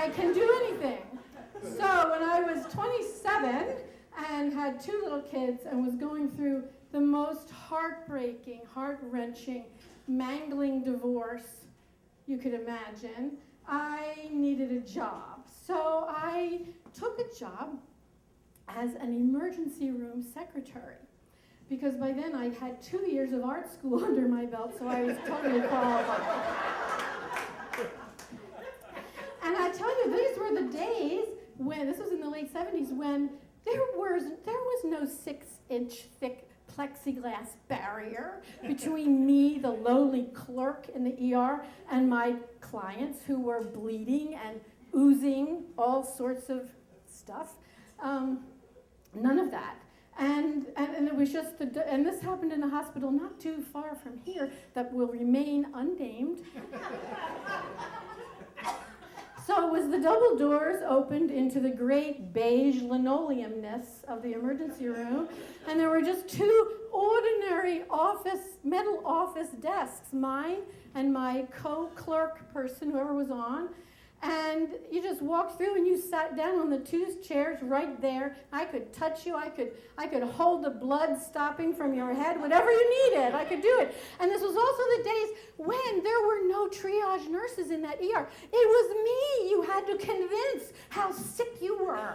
I can do anything. So when I was 27 and had 2 little kids and was going through the most heartbreaking, heart-wrenching, mangling divorce you could imagine, I needed a job. So I took a job as an emergency room secretary, because by then I had 2 years of art school under my belt, so I was totally qualified. And I tell you, these were the days when, this was in the late 70s, when there was no 6-inch thick plexiglass barrier between me, the lowly clerk in the ER, and my clients who were bleeding and oozing all sorts of stuff. None of that. And it was just, and this happened in a hospital not too far from here that will remain unnamed. So it was the double doors opened into the great beige linoleumness of the emergency room, and there were just 2 ordinary metal office desks, mine and my co-clerk person, whoever was on. And you just walked through and you sat down on the 2 chairs right there. I could touch you. I could hold the blood stopping from your head, whatever you needed. I could do it. And this was also the days when there were no triage nurses in that ER. It was me you had to convince how sick you were,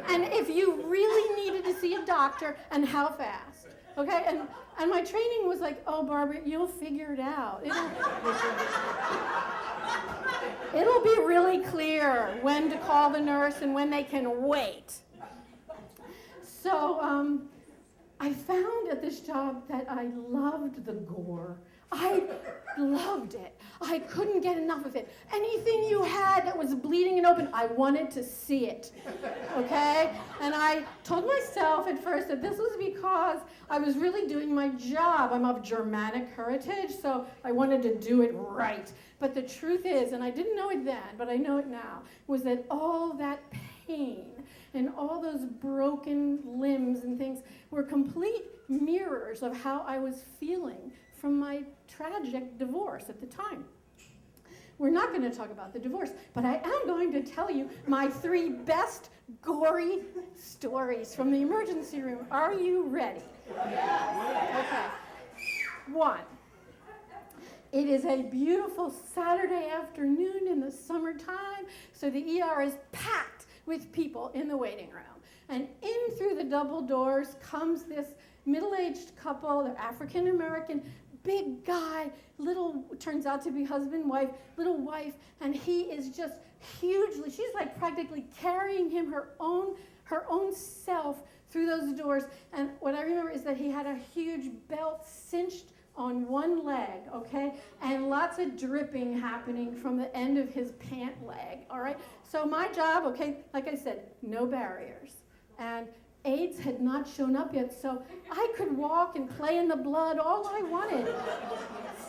and if you really needed to see a doctor, and how fast. Okay, and my training was like, oh, Barbara, you'll figure it out. It'll be really clear when to call the nurse and when they can wait. So I found at this job that I loved the gore. I loved it. I couldn't get enough of it. Anything you had that was bleeding and open, I wanted to see it, okay? And I told myself at first that this was because I was really doing my job. I'm of Germanic heritage, so I wanted to do it right. But the truth is, and I didn't know it then, but I know it now, was that all that pain and all those broken limbs and things were complete mirrors of how I was feeling from my tragic divorce at the time. We're not going to talk about the divorce, but I am going to tell you my 3 best gory stories from the emergency room. Are you ready? Okay. 1. It is a beautiful Saturday afternoon in the summertime, so the ER is packed with people in the waiting room. And in through the double doors comes this middle-aged couple. They're African-American, big guy, turns out to be husband, wife, little wife, and he is just hugely, she's like practically carrying him, her own self through those doors. And what I remember is that he had a huge belt cinched on one leg, okay, and lots of dripping happening from the end of his pant leg, all right? So my job, okay, like I said, no barriers. And AIDS had not shown up yet, so I could walk and play in the blood all I wanted,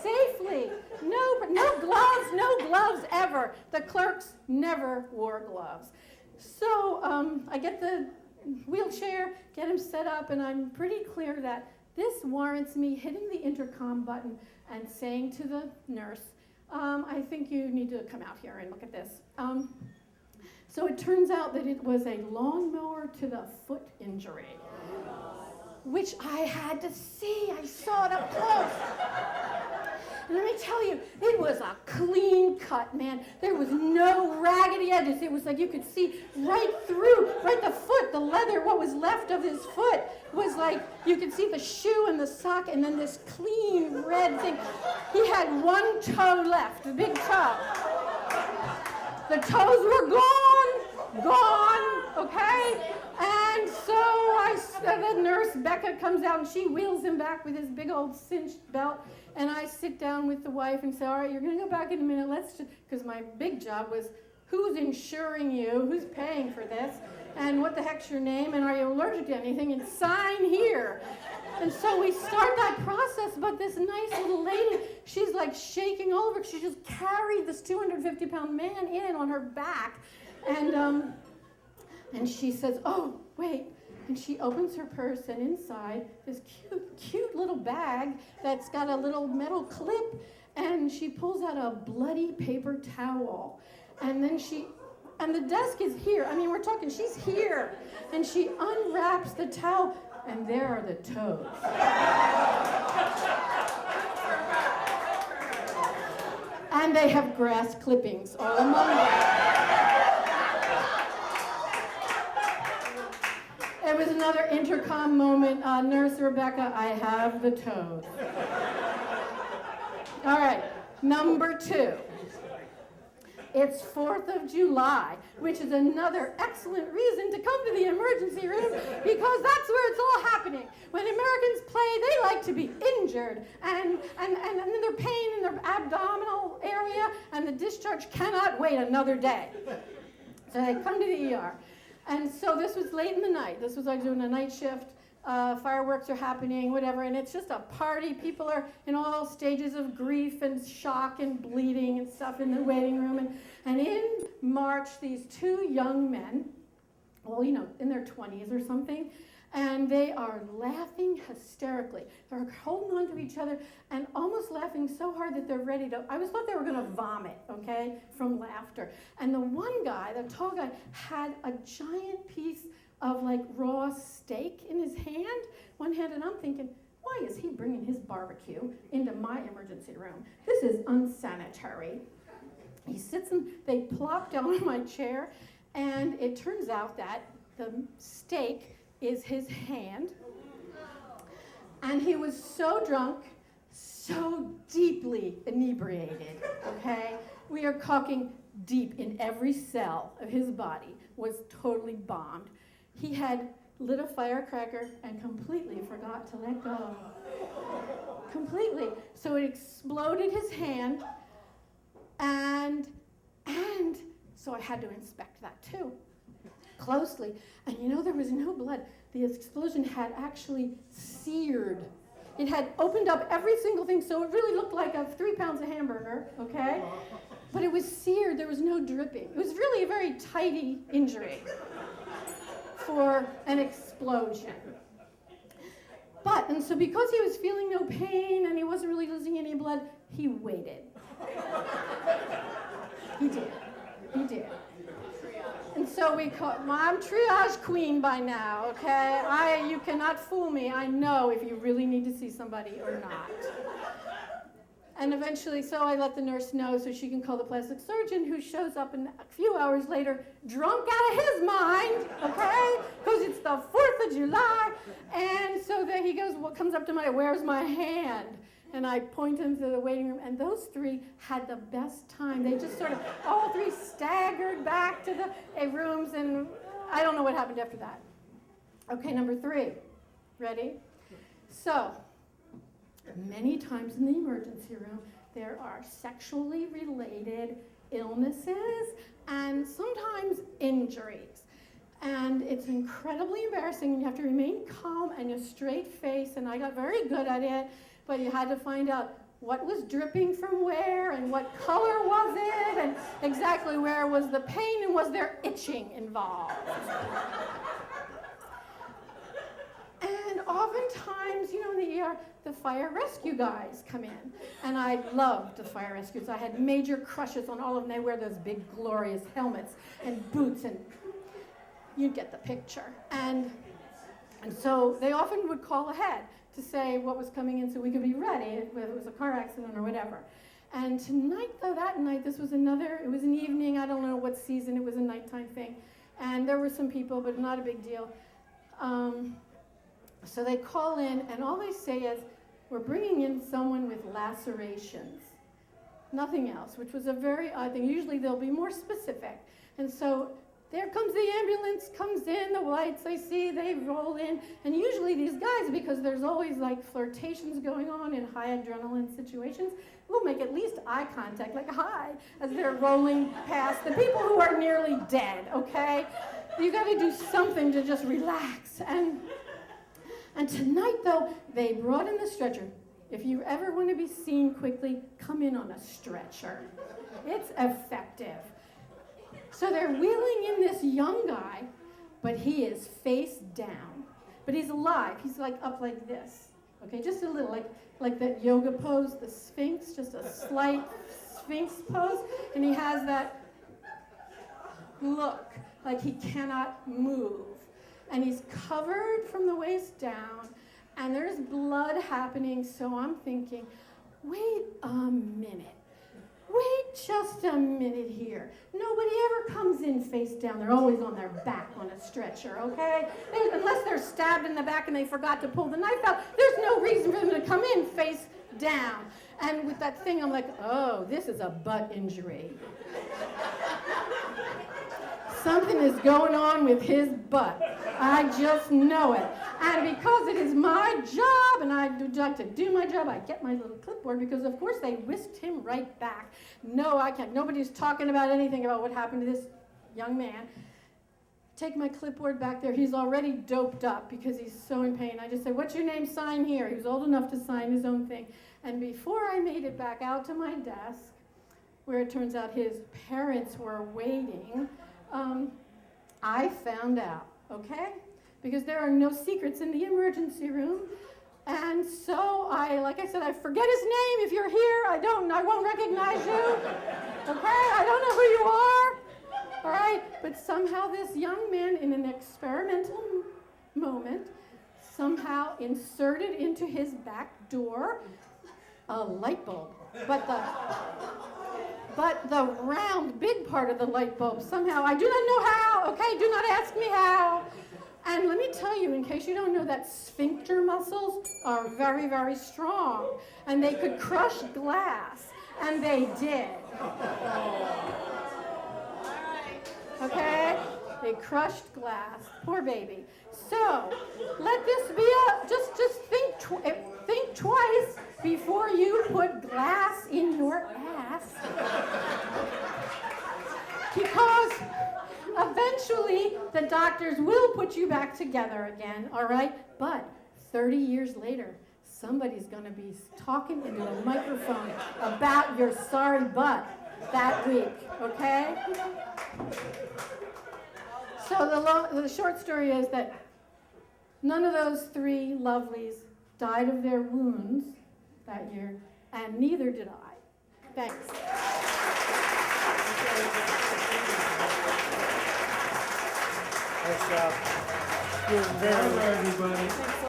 safely. No gloves ever. The clerks never wore gloves. So I get the wheelchair, get him set up, and I'm pretty clear that this warrants me hitting the intercom button and saying to the nurse, I think you need to come out here and look at this. So it turns out that it was a lawnmower to the foot injury, which I had to see. I saw it up close. And let me tell you, it was a clean cut, man. There was no raggedy edges. It was like you could see right through, right the foot, the leather, what was left of his foot was like, you could see the shoe and the sock and then this clean red thing. He had 1 toe left, the big toe. The toes were gone, okay? And so the nurse, Becca, comes out and she wheels him back with his big old cinched belt. And I sit down with the wife and say, all right, you're going to go back in a minute. Because my big job was, who's insuring you? Who's paying for this? And what the heck's your name? And are you allergic to anything? And sign here. And so we start that process, but this nice little lady, she's like shaking all over. She just carried this 250-pound man in on her back. And she says, oh, wait. And she opens her purse, and inside this cute little bag that's got a little metal clip, and she pulls out a bloody paper towel. And then she And the desk is here. I mean, we're talking, she's here. And she unwraps the towel, and there are the toes. And they have grass clippings all among them. It was another intercom moment. Nurse Rebecca, I have the toes. All right, number 2. It's 4th of July, which is another excellent reason to come to the emergency room because that's where it's all happening. When Americans play, they like to be injured and their pain in their abdominal area, and the discharge cannot wait another day. So they come to the ER. And so this was late in the night. This was like doing a night shift. Fireworks are happening, whatever, and it's just a party. People are in all stages of grief and shock and bleeding and stuff in the waiting room. And in march these 2 young men, well, you know, in their 20s or something, and they are laughing hysterically. They're holding on to each other and almost laughing so hard that they're ready to, I thought they were going to vomit, okay, from laughter. And the one guy, the tall guy, had a giant piece of like raw steak in his hand, one hand, and I'm thinking, why is he bringing his barbecue into my emergency room? This is unsanitary. He sits and they plop down on my chair, and it turns out that the steak is his hand, and he was so drunk, so deeply inebriated, okay? We are talking deep in every cell of his body, was totally bombed. He had lit a firecracker and completely forgot to let go. Completely. So it exploded his hand, and so I had to inspect that too, closely. And you know, there was no blood. The explosion had actually seared. It had opened up every single thing, so it really looked like 3 pounds of hamburger, okay? But it was seared, there was no dripping. It was really a very tidy injury for an explosion. And so because he was feeling no pain and he wasn't really losing any blood, he waited. He did. And so we call, I'm triage queen by now, okay? You cannot fool me. I know if you really need to see somebody or not. And eventually, so I let the nurse know so she can call the plastic surgeon, who shows up a few hours later, drunk out of his mind, okay? Because it's the 4th of July. And so then he goes, comes up to where's my hand? And I point him to the waiting room, and those 3 had the best time. They just sort of, all 3 staggered back to the rooms, and I don't know what happened after that. Okay, number 3. Ready? So, many times in the emergency room, there are sexually related illnesses and sometimes injuries. And it's incredibly embarrassing, and you have to remain calm and a straight face, and I got very good at it, but you had to find out what was dripping from where and what color was it and exactly where was the pain and was there itching involved. And oftentimes, you know, in the ER, the fire rescue guys come in. And I loved the fire rescues. I had major crushes on all of them. They wear those big, glorious helmets and boots, and you get the picture. And so they often would call ahead to say what was coming in so we could be ready, whether it was a car accident or whatever. And tonight, though, that night, it was an evening, I don't know what season, it was a nighttime thing. And there were some people, but not a big deal. So they call in, and all they say is, we're bringing in someone with lacerations. Nothing else, which was a very odd thing. Usually they'll be more specific. And so there comes the ambulance, comes in, the lights I see, they roll in. And usually these guys, because there's always like flirtations going on in high adrenaline situations, will make at least eye contact, like hi, as they're rolling past the people who are nearly dead, okay? You gotta do something to just relax. And tonight, though, they brought in the stretcher. If you ever want to be seen quickly, come in on a stretcher. It's effective. So they're wheeling in this young guy, but he is face down. But he's alive. He's like up like this. Okay, just a little, like that yoga pose, the Sphinx, just a slight Sphinx pose. And he has that look like he cannot move. And he's covered from the waist down, and there's blood happening, so I'm thinking, wait a minute. Wait just a minute here. Nobody ever comes in face down. They're always on their back on a stretcher, okay? Unless they're stabbed in the back and they forgot to pull the knife out, there's no reason for them to come in face down. And with that thing, I'm like, oh, this is a butt injury. Something is going on with his butt. I just know it. And because it is my job, and I like to do my job, I get my little clipboard, because of course they whisked him right back. No, I can't. Nobody's talking about anything about what happened to this young man. Take my clipboard back there. He's already doped up because he's so in pain. I just said, what's your name? Sign here. He was old enough to sign his own thing. And before I made it back out to my desk, where it turns out his parents were waiting, I found out, okay? Because there are no secrets in the emergency room. And so like I said, I forget his name. If you're here, I won't recognize you. Okay? I don't know who you are. All right? But somehow this young man, in an experimental moment, somehow inserted into his back door a light bulb. But the round, big part of the light bulb, somehow, I do not know how, okay? Do not ask me how. And let me tell you, in case you don't know, that sphincter muscles are very, very strong. And they could crush glass. And they did. Okay? They crushed glass. Poor baby. So, let this be just think twice before you put glass in your ass. Because eventually the doctors will put you back together again, all right? But 30 years later, somebody's going to be talking into a microphone about your sorry butt that week, okay? So the short story is that none of those three lovelies died of their wounds that year, and neither did I. Thanks. Nice job. You're very, everybody.